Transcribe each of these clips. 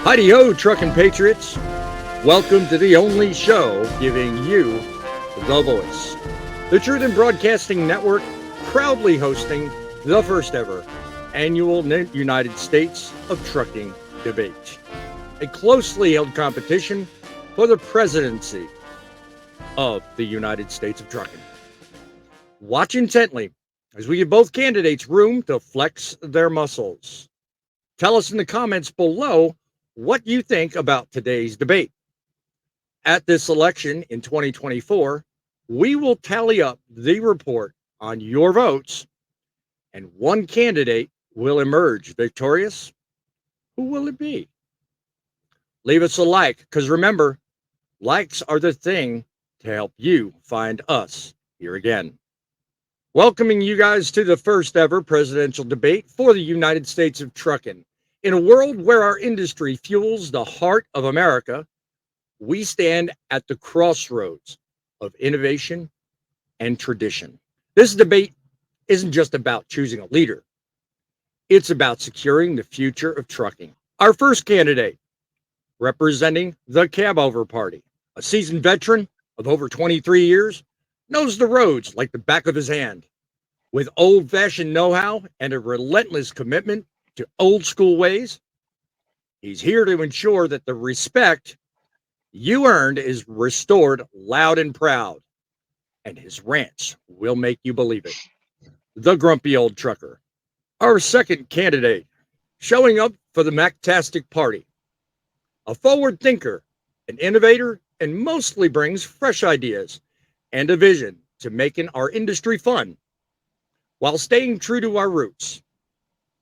Heidi-ho, trucking patriots. Welcome to the only show giving you the voice. The Truth in Broadcasting Network proudly hosting the first ever annual United States of Trucking debate. A closely held competition for the presidency of the United States of Trucking. Watch intently as we give both candidates room to flex their muscles. Tell us in the comments below what you think about today's debate. At this election in 2024, we will tally up the report on your votes, and one candidate will emerge victorious. Who will it be? Leave us a like, because remember, likes are the thing to help you find us here again. Welcoming you guys to the first ever presidential debate for the United States of Trucking. In a world where our industry fuels the heart of America, we stand at the crossroads of innovation and tradition. This debate isn't just about choosing a leader. It's about securing the future of trucking. Our first candidate, representing the Cab-Over Party, a seasoned veteran of over 23 years, knows the roads like the back of his hand. With old-fashioned know-how and a relentless commitment to old-school ways, he's here to ensure that the respect you earned is restored loud and proud, and his rants will make you believe it. The Grumpy Old Trucker. Our second candidate, showing up for the Mactastic Party. A forward thinker, an innovator, and mostly brings fresh ideas and a vision to making our industry fun while staying true to our roots.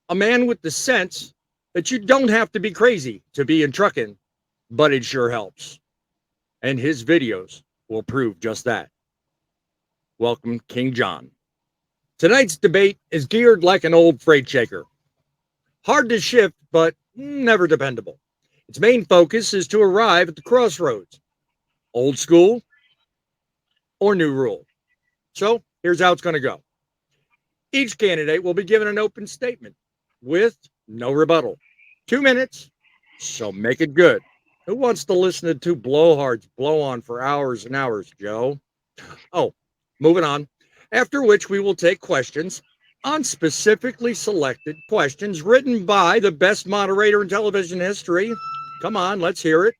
A man with the sense that you don't have to be crazy to be in trucking, but it sure helps. And his videos will prove just that. Welcome, King John. Tonight's debate is geared like an old freight shaker. Hard to shift, but never dependable. Its main focus is to arrive at the crossroads. Old school or new rule. So here's how it's going to go. Each candidate will be given an open statement with no rebuttal. 2 minutes, so make it good. Who wants to listen to two blowhards blow on for hours and hours, Joe? Oh, moving on. After which we will take questions on specifically selected questions written by the best moderator in television history. Come on, let's hear it.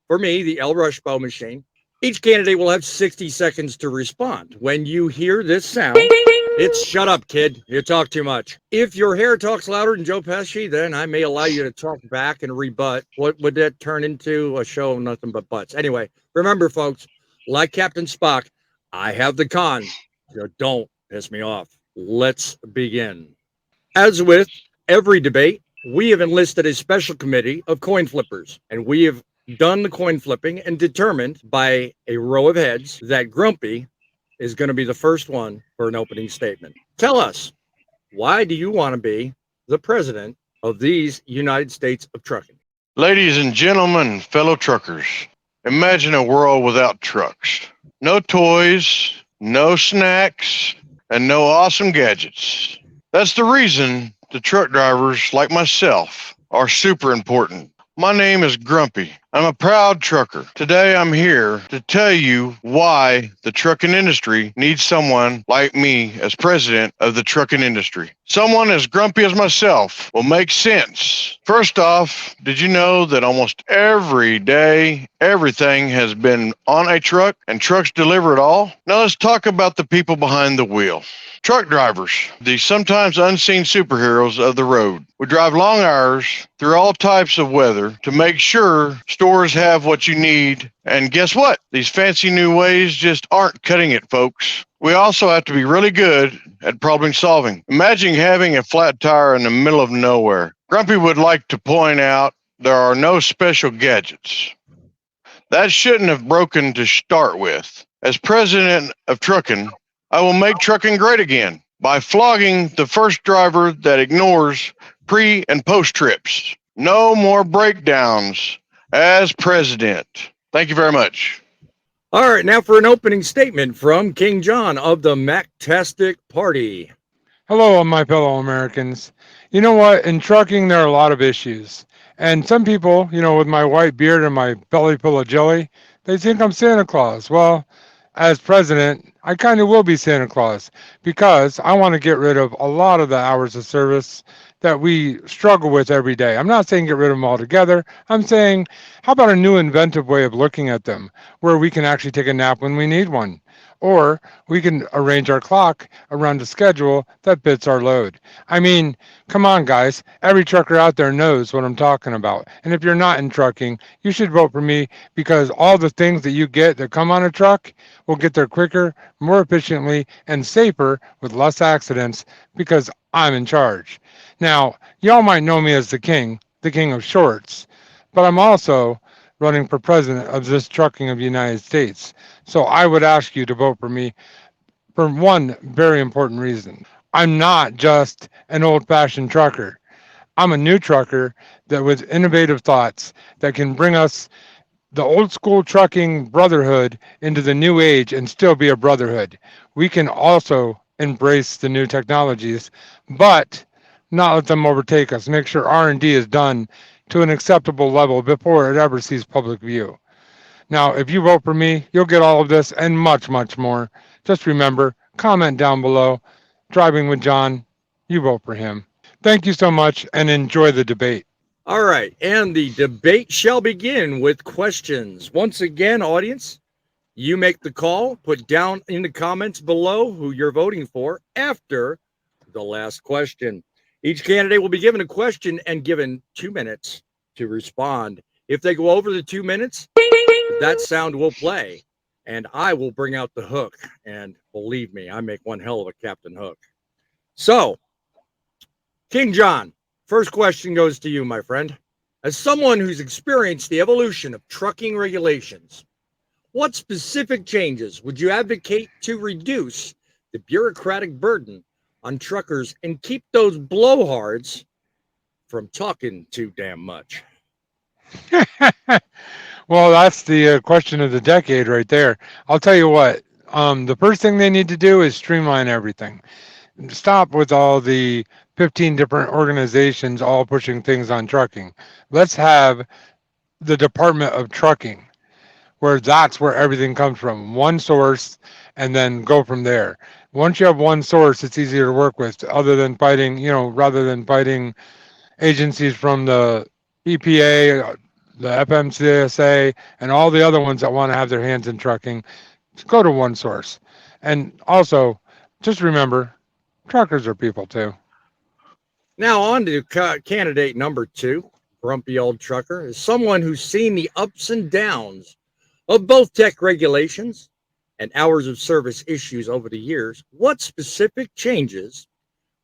For me, the El Rushbo machine. Each candidate will have 60 seconds to respond. When you hear this sound, it's shut up, kid. You talk too much. If your hair talks louder than Joe Pesci, then I may allow you to talk back and rebut. What would that turn into? A show of nothing but butts. Anyway, remember, folks, like Captain Spock, I have the con. So don't piss me off. Let's begin. As with every debate, we have enlisted a special committee of coin flippers, and we have done the coin flipping and determined by a row of heads that Grumpy is going to be the first one for an opening statement. Tell us, why do you want to be the president of these United States of Trucking? Ladies and gentlemen, fellow truckers, imagine a world without trucks. No toys, no snacks, and no awesome gadgets. That's the reason the truck drivers like myself are super important. My name is Grumpy. I'm a proud trucker. Today I'm here to tell you why the trucking industry needs someone like me as president of the trucking industry. Someone as grumpy as myself will make sense. First off, did you know that almost every day, everything has been on a truck and trucks deliver it all? Now let's talk about the people behind the wheel. Truck drivers, the sometimes unseen superheroes of the road. We drive long hours through all types of weather to make sure stores have what you need. And guess what? These fancy new ways just aren't cutting it, folks. We also have to be really good at problem solving. Imagine having a flat tire in the middle of nowhere. Grumpy would like to point out there are no special gadgets. That shouldn't have broken to start with. As president of trucking, I will make trucking great again by flogging the first driver that ignores pre and post trips. No more breakdowns as president. Thank you very much. All right, now for an opening statement from King John of the Mactastic Party. Hello, my fellow Americans. You know what? In trucking, there are a lot of issues. And some people, with my white beard and my belly full of jelly, they think I'm Santa Claus. Well, as president, I kind of will be Santa Claus because I want to get rid of a lot of the hours of service that we struggle with every day. I'm not saying get rid of them altogether. I'm saying, how about a new inventive way of looking at them where we can actually take a nap when we need one? Or we can arrange our clock around a schedule that fits our load. I mean, come on, guys. Every trucker out there knows what I'm talking about. And if you're not in trucking, you should vote for me because all the things that you get that come on a truck will get there quicker, more efficiently, and safer with less accidents because I'm in charge. Now, y'all might know me as the king of shorts, but I'm also running for president of this trucking of the United States. So I would ask you to vote for me for one very important reason. I'm not just an old fashioned trucker. I'm a new trucker that with innovative thoughts that can bring us the old school trucking brotherhood into the new age and still be a brotherhood. We can also embrace the new technologies, but not let them overtake us. Make sure R&D is done to an acceptable level before it ever sees public view. Now, if you vote for me, you'll get all of this and much, much more. Just remember, comment down below. Driving with John, you vote for him. Thank you so much and enjoy the debate. All right, and the debate shall begin with questions. Once again, audience, you make the call. Put down in the comments below who you're voting for after the last question. Each candidate will be given a question and given 2 minutes to respond. If they go over the 2 minutes, that sound will play, and I will bring out the hook. And believe me, I make one hell of a Captain Hook. So, King John, first question goes to you, my friend. As someone who's experienced the evolution of trucking regulations, what specific changes would you advocate to reduce the bureaucratic burden on truckers and keep those blowhards from talking too damn much? Well, that's the question of the decade right there. I'll tell you what. The first thing they need to do is streamline everything. Stop with all the 15 different organizations all pushing things on trucking. Let's have the Department of Trucking, where that's where everything comes from, one source, and then go from there. Once you have one source, it's easier to work with, other than fighting, rather than fighting agencies from the EPA, the FMCSA, and all the other ones that want to have their hands in trucking. Just go to one source. And also, just remember, truckers are people too. Now, on to candidate number two, grumpy old trucker, is someone who's seen the ups and downs of both tech regulations and hours of service issues over the years. What specific changes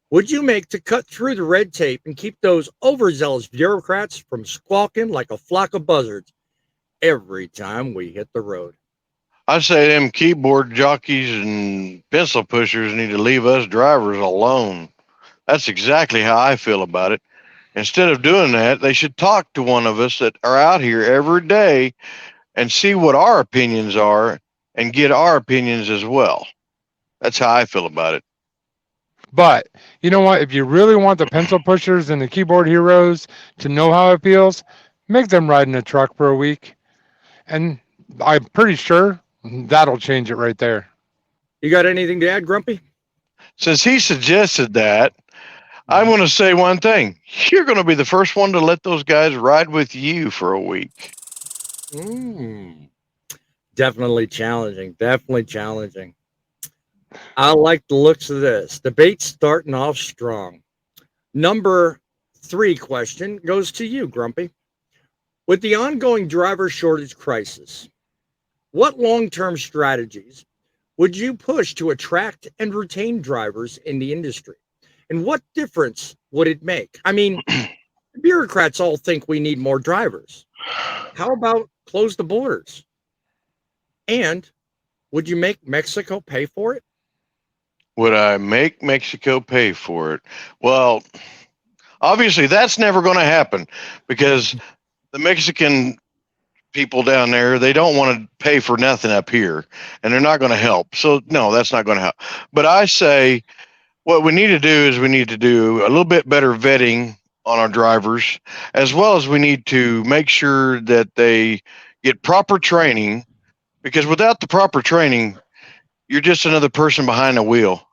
would you make to cut through the red tape and keep those overzealous bureaucrats from squawking like a flock of buzzards every time we hit the road? I say them keyboard jockeys and pencil pushers need to leave us drivers alone. That's exactly how I feel about it. Instead of doing that, they should talk to one of us that are out here every day and see what our opinions are and get our opinions as well. That's how I feel about it. But you know what? If you really want the pencil pushers and the keyboard heroes to know how it feels, make them ride in a truck for a week. And I'm pretty sure that'll change it right there. You got anything to add, Grumpy? Since he suggested that, I'm going to say one thing. You're going to be the first one to let those guys ride with you for a week. Definitely challenging. Definitely challenging. I like the looks of this. Debate starting off strong. Number 3 question goes to you, Grumpy. With the ongoing driver shortage crisis, what long-term strategies would you push to attract and retain drivers in the industry? And what difference would it make? I mean, bureaucrats all think we need more drivers. How about close the borders? And would you make Mexico pay for it? Would I make Mexico pay for it? Well, obviously that's never going to happen because the Mexican people down there, they don't want to pay for nothing up here and they're not going to help. So no, that's not going to help. But I say what we need to do is we need to do a little bit better vetting on our drivers, as well as we need to make sure that they get proper training, because without the proper training, you're just another person behind the wheel,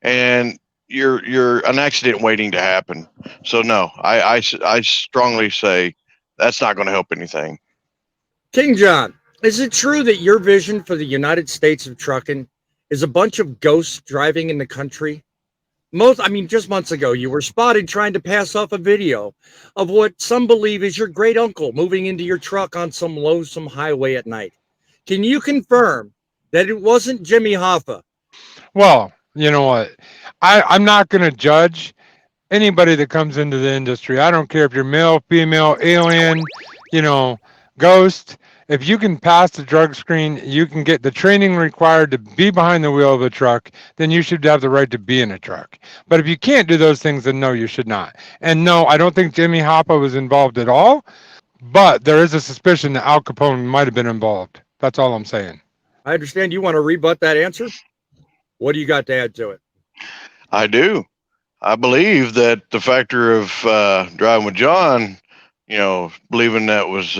and you're an accident waiting to happen. So no, I strongly say that's not going to help anything. King John, is it true that your vision for the United States of trucking is a bunch of ghosts driving in the country? Just months ago, you were spotted trying to pass off a video of what some believe is your great uncle moving into your truck on some lonesome highway at night. Can you confirm that it wasn't Jimmy Hoffa? Well, you know what? I'm not going to judge anybody that comes into the industry. I don't care if you're male, female, alien, you know, ghost. If you can pass the drug screen, you can get the training required to be behind the wheel of a truck, then you should have the right to be in a truck. But if you can't do those things, then no, you should not. And no, I don't think Jimmy Hoppa was involved at all, but there is a suspicion that Al Capone might have been involved. That's all I'm saying. I understand you want to rebut that answer. What do you got to add to it? I do. I believe that the factor of driving with John, believing that was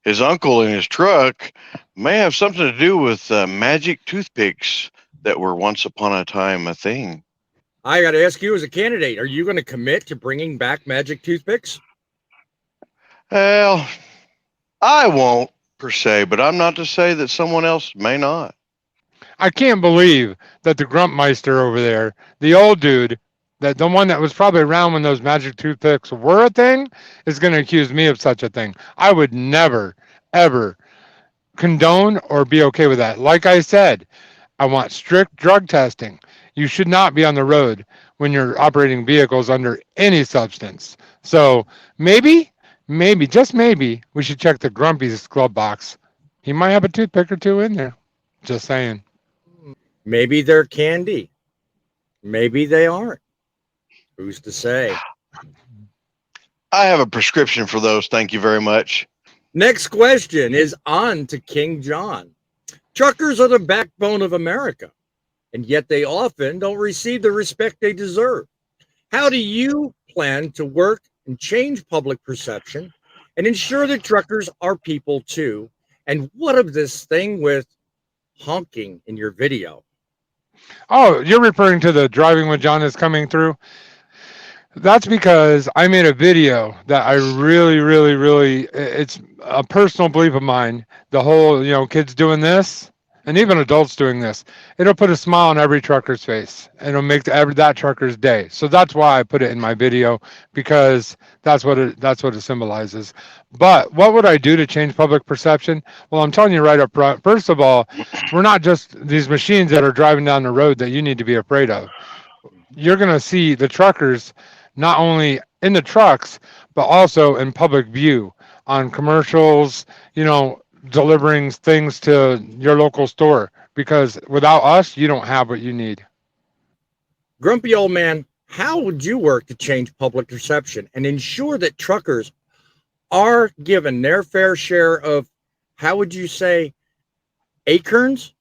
his uncle in his truck, may have something to do with magic toothpicks that were once upon a time a thing. I got to ask you as a candidate, are you going to commit to bringing back magic toothpicks? Well, I won't per se, but I'm not to say that someone else may not. I can't believe that the Grumpmeister over there, the old dude, that the one that was probably around when those magic toothpicks were a thing, is going to accuse me of such a thing. I would never, ever condone or be okay with that. Like I said, I want strict drug testing. You should not be on the road when you're operating vehicles under any substance. So maybe, just maybe, we should check the Grumpy's glove box. He might have a toothpick or two in there. Just saying. Maybe they're candy. Maybe they aren't. Who's to say? I have a prescription for those. Thank you very much. Next question is on to King John. Truckers are the backbone of America, and yet they often don't receive the respect they deserve. How do you plan to work and change public perception and ensure that truckers are people too? And what of this thing with honking in your video? Oh, you're referring to the driving with John is coming through? That's because I made a video that I really, it's a personal belief of mine. The whole, kids doing this and even adults doing this, it'll put a smile on every trucker's face and it'll make that trucker's day. So that's why I put it in my video, because that's what it symbolizes. But what would I do to change public perception? Well, I'm telling you right up front. First of all, we're not just these machines that are driving down the road that you need to be afraid of. You're going to see the truckers not only in the trucks, but also in public view on commercials, delivering things to your local store, because without us, you don't have what you need. Grumpy old man, how would you work to change public perception and ensure that truckers are given their fair share of, how would you say, acorns?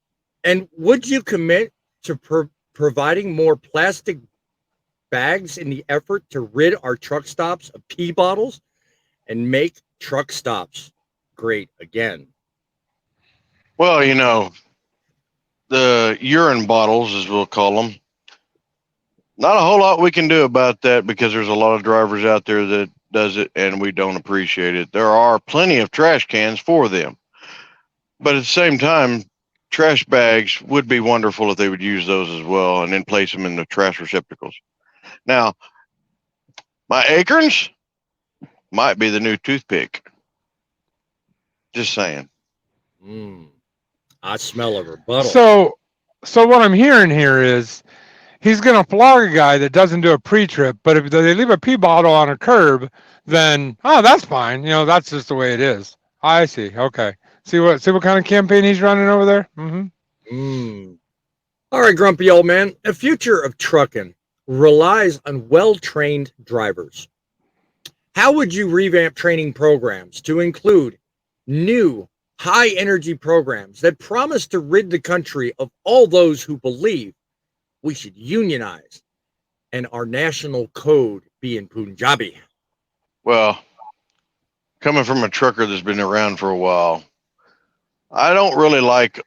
And would you commit to providing more plastic bags in the effort to rid our truck stops of pee bottles and make truck stops great again? Well, the urine bottles, as we'll call them, not a whole lot we can do about that, because there's a lot of drivers out there that does it and we don't appreciate it. There are plenty of trash cans for them, but at the same time, trash bags would be wonderful if they would use those as well and then place them in the trash receptacles. Now, my acorns might be the new toothpick. Just saying. I smell a rebuttal. So what I'm hearing here is he's going to flog a guy that doesn't do a pre-trip, but if they leave a pee bottle on a curb, then, that's fine. That's just the way it is. I see. Okay. See what kind of campaign he's running over there? Mm-hmm. All right, grumpy old man. The future of trucking relies on well-trained drivers. How would you revamp training programs to include new high-energy programs that promise to rid the country of all those who believe we should unionize and our national code be in Punjabi? Well, coming from a trucker that's been around for a while, I don't really like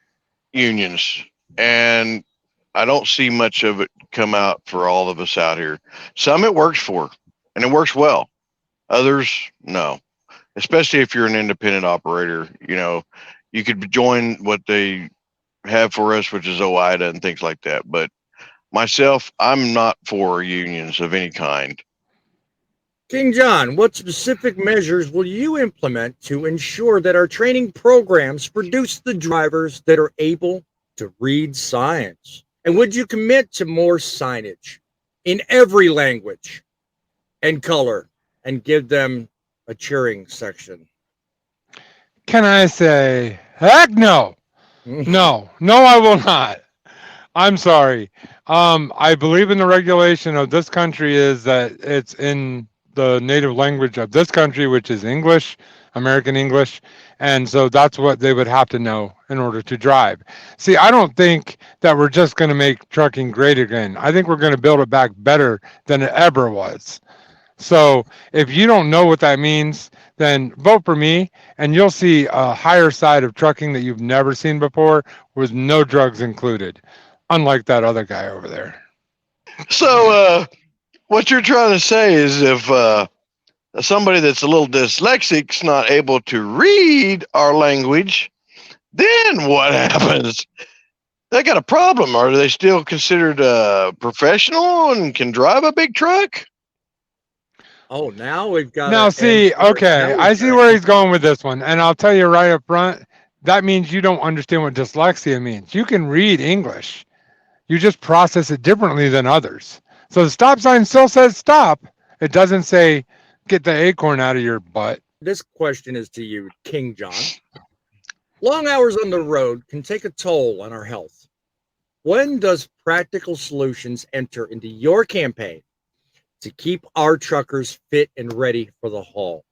unions, and I don't see much of it come out for all of us out here. Some it works for, and it works well. Others, no. Especially if you're an independent operator, you could join what they have for us, which is OIDA and things like that. But myself, I'm not for unions of any kind. King John, what specific measures will you implement to ensure that our training programs produce the drivers that are able to read signs? And would you commit to more signage in every language and color and give them a cheering section? Can I say, heck no? No, no, I will not. I'm sorry. I believe in the regulation of this country is that it's in the native language of this country, which is English, American English. And so that's what they would have to know in order to drive. See, I don't think that we're just going to make trucking great again. I think we're going to build it back better than it ever was. So if you don't know what that means, then vote for me and you'll see a higher side of trucking that you've never seen before with no drugs included, unlike that other guy over there. So, what you're trying to say is if somebody that's a little dyslexic's not able to read our language, then what happens? They got a problem. Are they still considered professional and can drive a big truck? Oh, now we've got Now, to see, okay, I see where he's going with this one. And I'll tell you right up front, that means you don't understand what dyslexia means. You can read English, you just process it differently than others. So the stop sign still says stop. It doesn't say get the acorn out of your butt. This question is to you, King John. Long hours on the road can take a toll on our health. When does practical solutions enter into your campaign to keep our truckers fit and ready for the haul?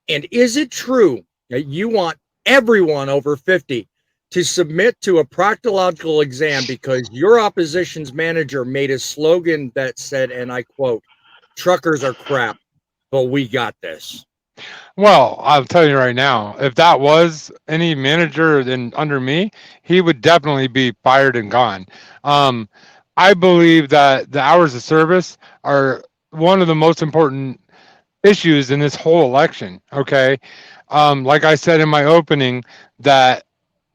And is it true that you want everyone over 50 to submit to a proctological exam because your opposition's manager made a slogan that said, and I quote, truckers are crap, but we got this? Well, I'll tell you right now, if that was any manager then under me, he would definitely be fired and gone. Um, I believe that the hours of service are one of the most important issues in this whole election. Okay. Like I said in my opening, that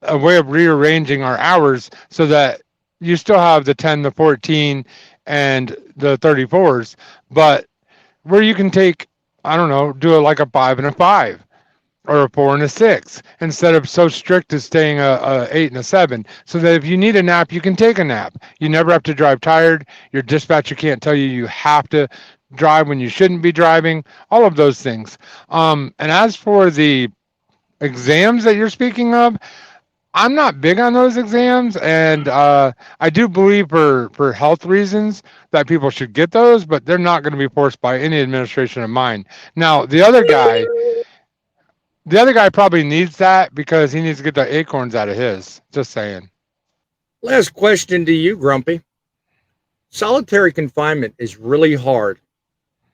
a way of rearranging our hours so that you still have the 10, the 14, and the 34s, but where you can take, I don't know, do it like a 5 and a 5 or a 4 and a 6 instead of so strict as staying a 8 and a 7, so that if you need a nap, you can take a nap. You never have to drive tired. Your dispatcher can't tell you you have to drive when you shouldn't be driving, all of those things. And as for the exams that you're speaking of, I'm not big on those exams, and I do believe for health reasons that people should get those, but they're not going to be forced by any administration of mine. Now, the other guy probably needs that because he needs to get the acorns out of his. Just saying. Last question to you, Grumpy. Solitary confinement is really hard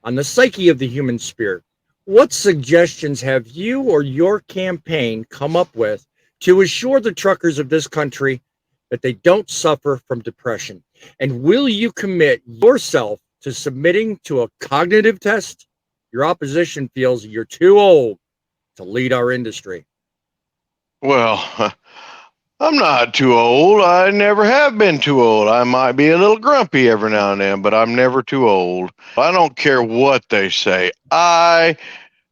on the psyche of the human spirit. What suggestions have you or your campaign come up with to assure the truckers of this country that they don't suffer from depression? And will you commit yourself to submitting to a cognitive test? Your opposition feels you're too old to lead our industry. Well, I'm not too old. I never have been too old. I might be a little grumpy every now and then, but I'm never too old. I don't care what they say. I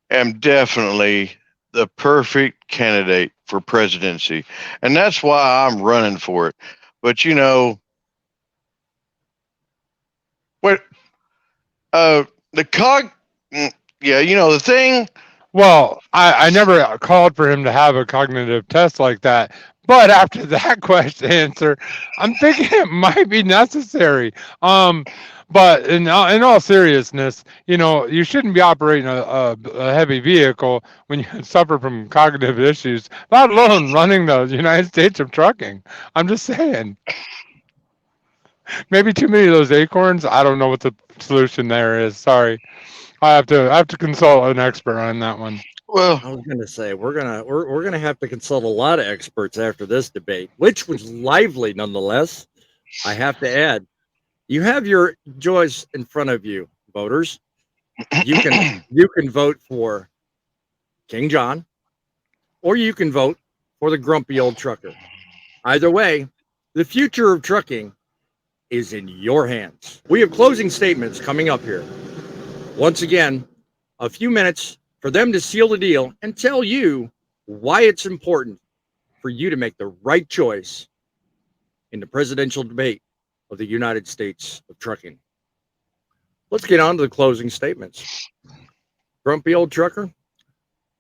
am definitely the perfect candidate for presidency. And that's why I'm running for it. But what the cog yeah, the thing. Well, I never called for him to have a cognitive test like that. But after that question answer, I'm thinking it might be necessary. But in all seriousness, you shouldn't be operating a heavy vehicle when you suffer from cognitive issues, let alone running the United States of trucking. I'm just saying. Maybe too many of those acorns. I don't know what the solution there is. Sorry. I have to consult an expert on that one. Well, I was going to say we're gonna have to consult a lot of experts after this debate, which was lively nonetheless. I have to add, you have your choice in front of you, voters. You can vote for King John, or you can vote for the grumpy old trucker. Either way, the future of trucking is in your hands. We have closing statements coming up here. Once again, a few minutes for them to seal the deal and tell you why it's important for you to make the right choice in the presidential debate of the United States of trucking. Let's get on to the closing statements. Grumpy old trucker,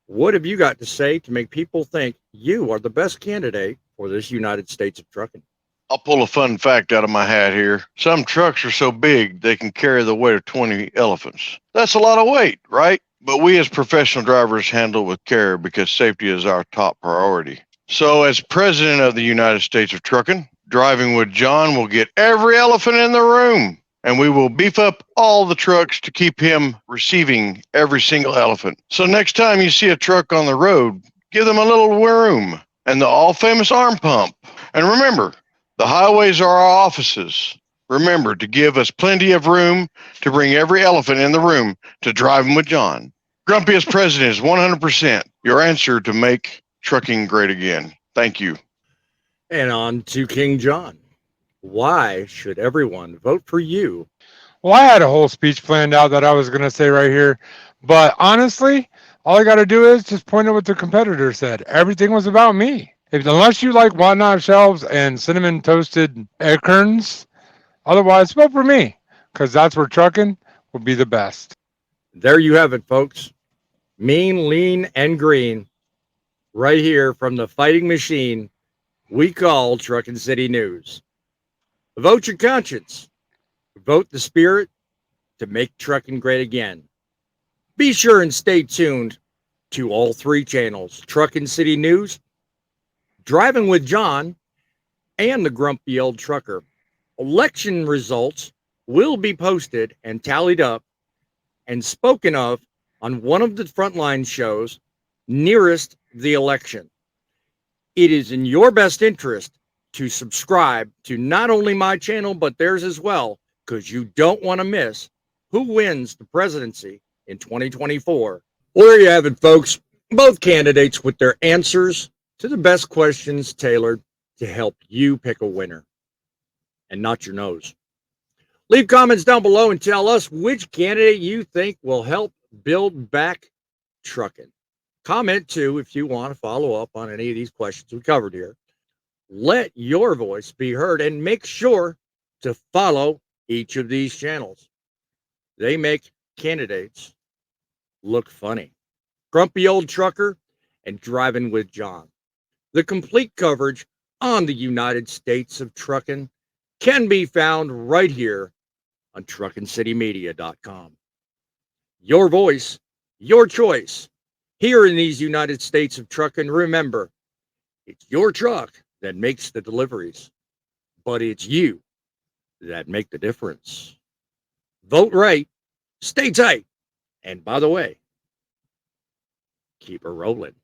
what have you got to say to make people think you are the best candidate for this United States of trucking? I'll pull a fun fact out of my hat here. Some trucks are so big they can carry the weight of 20 elephants. That's a lot of weight, right? But we as professional drivers handle it with care because safety is our top priority. So, as President of the United States of Trucking, driving with John will get every elephant in the room. And we will beef up all the trucks to keep him receiving every single elephant. So, next time you see a truck on the road, give them a little room and the all famous arm pump. And remember, the highways are our offices. Remember to give us plenty of room to bring every elephant in the room to drive them with John. Grumpiest President is 100% your answer to make trucking great again. Thank you. And on to King John. Why should everyone vote for you? Well, I had a whole speech planned out that I was going to say right here, but honestly, all I got to do is just point out what the competitor said. Everything was about me. Unless you like whatnot shelves and cinnamon toasted acorns, otherwise vote for me, because that's where trucking will be the best. There you have it, folks. Mean, lean, and green, right here from the fighting machine we call Truckin' City News. Vote your conscience. Vote the spirit to make trucking great again. Be sure and stay tuned to all three channels, Truckin' City News, Driving with John, and the Grumpy Old Trucker. Election results will be posted and tallied up and spoken of on one of the frontline shows nearest the election. It is in your best interest to subscribe to not only my channel, but theirs as well, because you don't want to miss who wins the presidency in 2024. Well, there you have it, folks. Both candidates with their answers to the best questions tailored to help you pick a winner and not your nose. Leave comments down below and tell us which candidate you think will help build back trucking. Comment too if you want to follow up on any of these questions we covered here. Let your voice be heard and make sure to follow each of these channels. They make candidates look funny. Grumpy Old Trucker and Driving with John. The complete coverage on the United States of Trucking can be found right here on truckincitymedia.com. Your voice, your choice. Here in these United States of Trucking, remember, it's your truck that makes the deliveries, but it's you that make the difference. Vote right, stay tight, and by the way, keep her rolling.